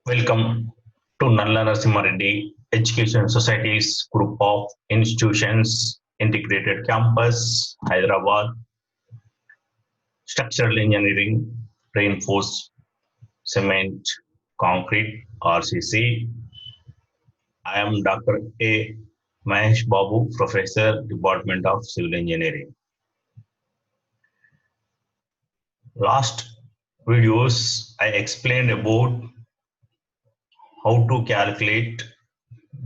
Welcome to Nalla Narasimha Reddy Education Society's group of institutions, integrated campus, Hyderabad, structural engineering, reinforced cement, concrete, RCC. I am Dr. A. Mahesh Babu, Professor, Department of Civil Engineering. Last videos, I explained about how to calculate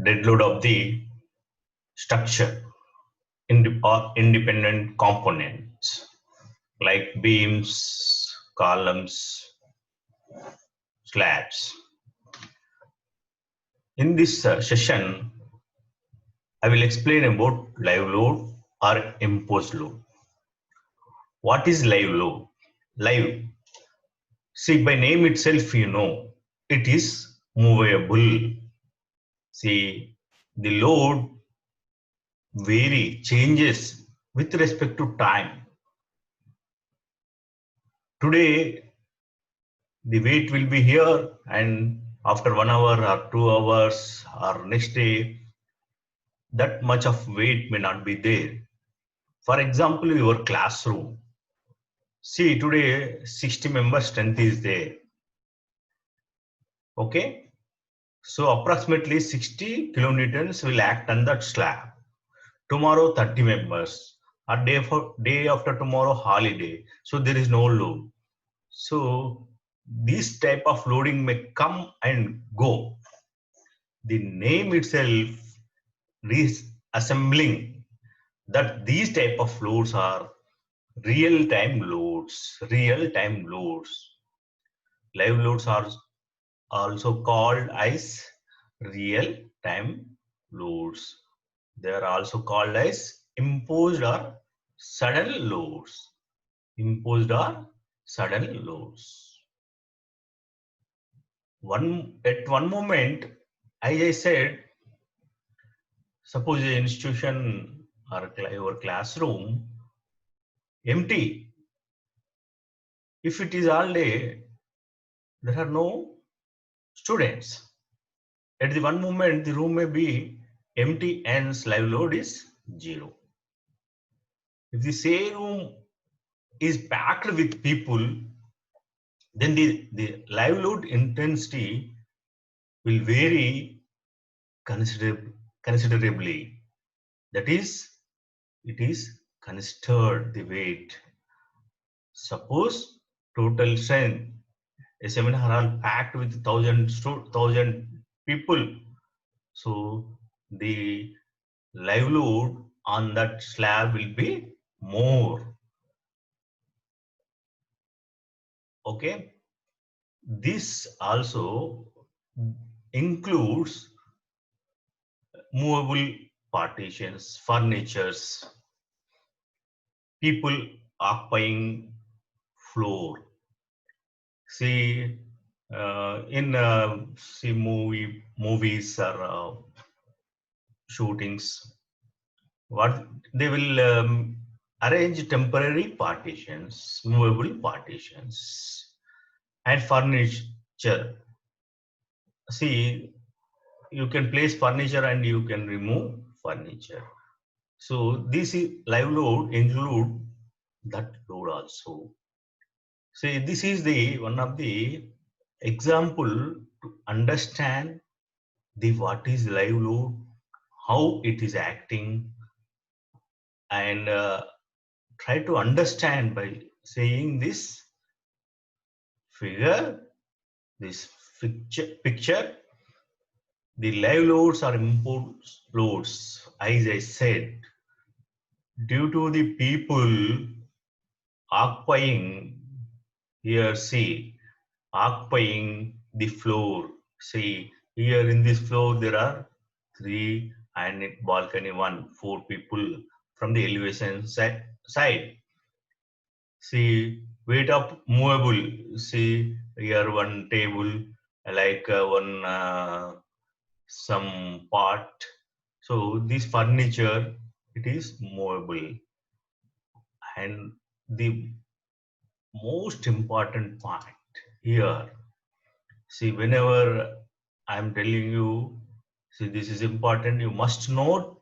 dead load of the structure or independent components like beams, columns, slabs. In this session, I will explain about live load or imposed load. What is live load? Live. See, by name itself, it is movable. See, the load changes with respect to time. Today, the weight will be here, and after 1 hour or 2 hours or next day, that much of weight may not be there. For example, your classroom. See, today 60 members strength is there. Okay. So approximately 60 kilonewtons will act on that slab. Tomorrow 30 members. A day after tomorrow holiday. So there is no load. So this type of loading may come and go. The name itself is assembling that these type of loads are real-time loads. Real-time loads. Live loads are also called as real-time loads. They are also called as imposed or sudden loads. Imposed or sudden loads. At one moment, as I said, suppose the institution or your classroom empty. If it is all day, there are no students. At the one moment, the room may be empty and live load is 0. If the same room is packed with people, then the live load intensity will vary considerably. That is, it is considered the weight. Suppose total strength, a seminar hall packed with 1,000 people. So the live load on that slab will be more. Okay. This also includes movable partitions, furnitures, people occupying floor. See, in movies or shootings, what they will arrange temporary partitions, movable partitions, and furniture. See, you can place furniture and you can remove furniture. So this is live load include that load also. See, this is the one of the example to understand the what is live load, how it is acting, and try to understand by saying this figure, this picture. The live loads are imposed loads, as I said, due to the people occupying here, see, occupying the floor. See, here in this floor there are 3 and balcony 1, 4 people from the elevation side. See, weight of movable. See, here one table, like one some part. So this furniture, it is movable. And the most important point here, See, whenever I'm telling you, see, this is important, you must note,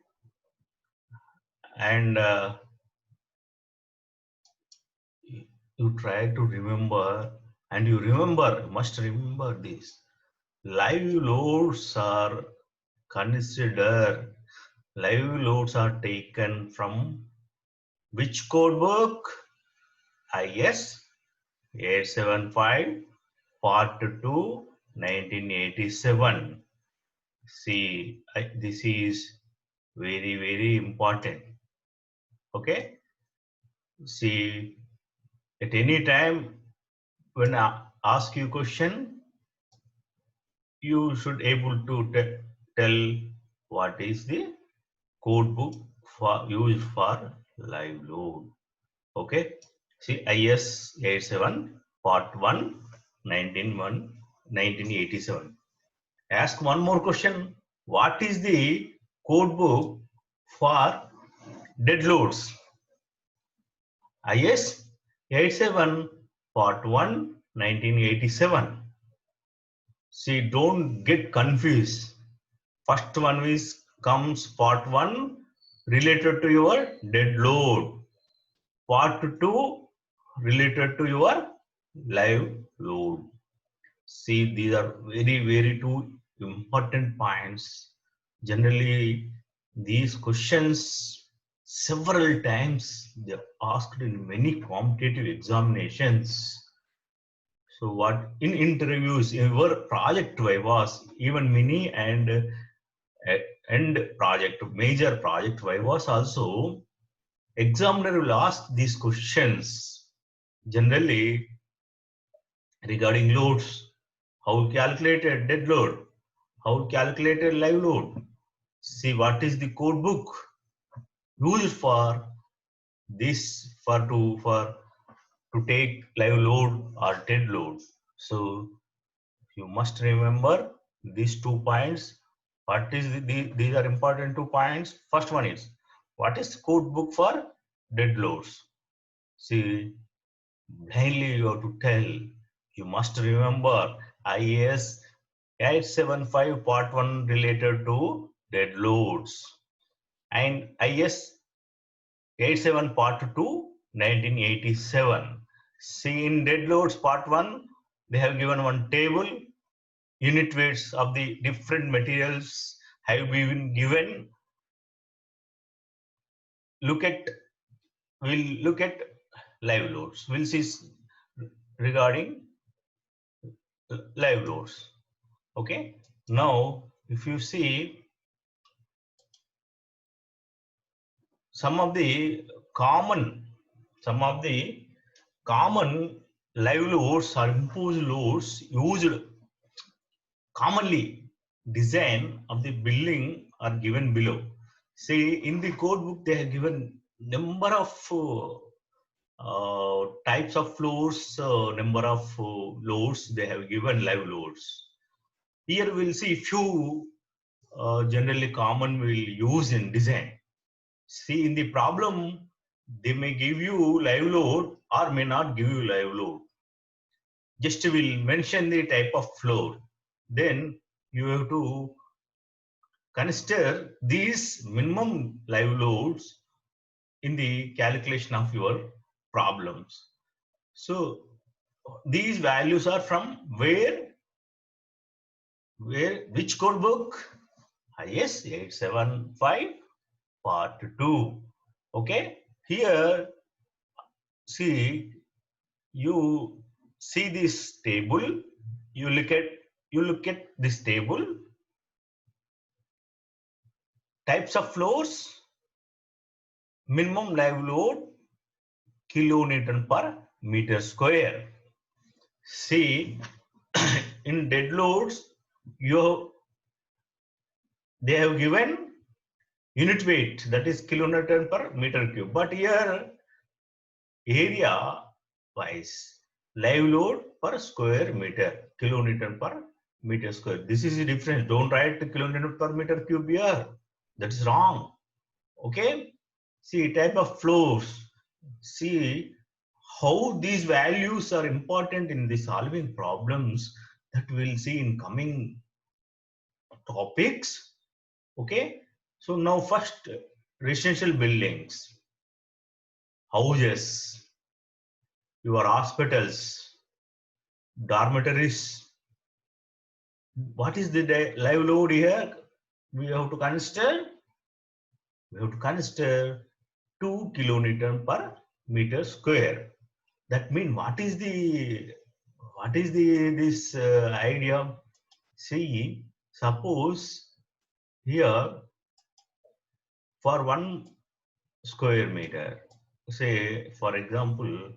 and you try to remember, and you must remember this. Live loads are considered, live loads are taken from which code book? IS 875 Part 2, 1987. See, this is very, very important. Okay? See, at any time when I ask you question, you should able to tell what is the code book for used for live load. Okay? See, IS 87 Part 1, 1987. Ask one more question. What is the code book for dead loads? IS 87 Part 1, 1987. See, don't get confused. First one is comes Part 1 related to your dead load. Part 2 related to your live load. See, these are very, very two important points. Generally, these questions several times they're asked in many competitive examinations. So, what in interviews, in our project was even mini and project, major project was also examiner will ask these questions generally regarding loads, how calculated dead load, how calculated live load. See what is the code book used for this for to take live load or dead load. So you must remember these 2 points. What is these are important 2 points. First one is what is code book for dead loads. See, blindly you have to tell. You must remember IAS 875 Part 1 related to dead loads and IS 87 Part 2 1987. See, in dead loads Part 1 they have given one table. Unit weights of the different materials have been given. Look at we'll look at live loads. We'll see regarding live loads. Okay. Now, if you see some of the common, some of the common live loads or imposed loads used commonly design of the building are given below. See, in the code book, they have given number of types of floors, number of loads they have given live loads. Here we'll see few generally common we'll use in design. See, in the problem, they may give you live load or may not give you live load. Just we'll mention the type of floor. Then you have to consider these minimum live loads in the calculation of your problems. So these values are from which code book? IS 875 Part 2. Okay. Here, see, you see this table. You look at this table. Types of floors, minimum live load, kilonewton per meter square. See, in dead loads, they have given unit weight, that is kilonewton per meter cube. But here, area wise, live load per square meter, kilonewton per meter square. This is the difference. Don't write kilonewton per meter cube here. That is wrong. Okay. See, type of flows. See how these values are important in the solving problems. that we'll see in coming topics. Okay. So now first, residential buildings, houses, your hospitals, dormitories. What is the live load here? We have to consider. We have to consider 2 kilonewton per meter square. That means what is the this idea? See, suppose here for 1 square meter, say for example,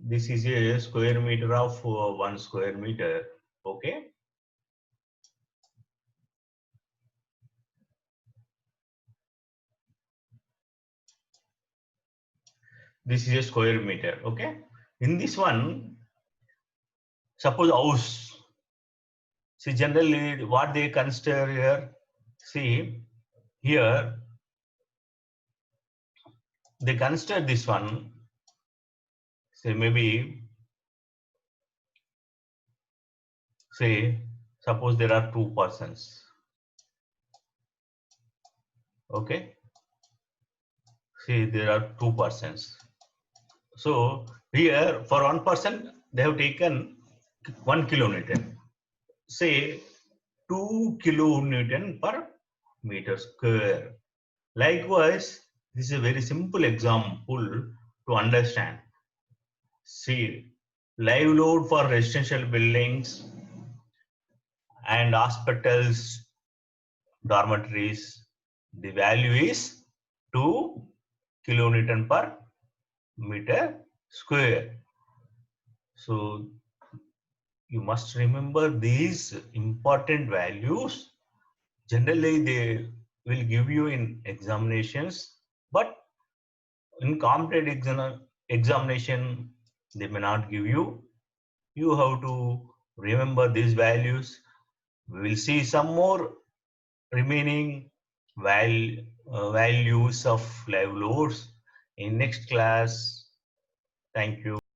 this is a square meter of 1 square meter. Okay. This is a square meter. Okay. In this one, suppose house. See, generally what they consider here. See, here they consider this one. Say maybe, say, suppose there are 2 persons. Okay. See, there are 2 persons. So here for 1 person, they have taken 1 kilonewton. Say 2 kilonewton per meter square. Likewise, this is a very simple example to understand. See, live load for residential buildings and hospitals, dormitories, the value is 2 kilonewton per meter square. So you must remember these important values. Generally, they will give you in examinations, but in competitive examination, they may not give you. You have to remember these values. We will see some more remaining values of live loads in next class. Thank you.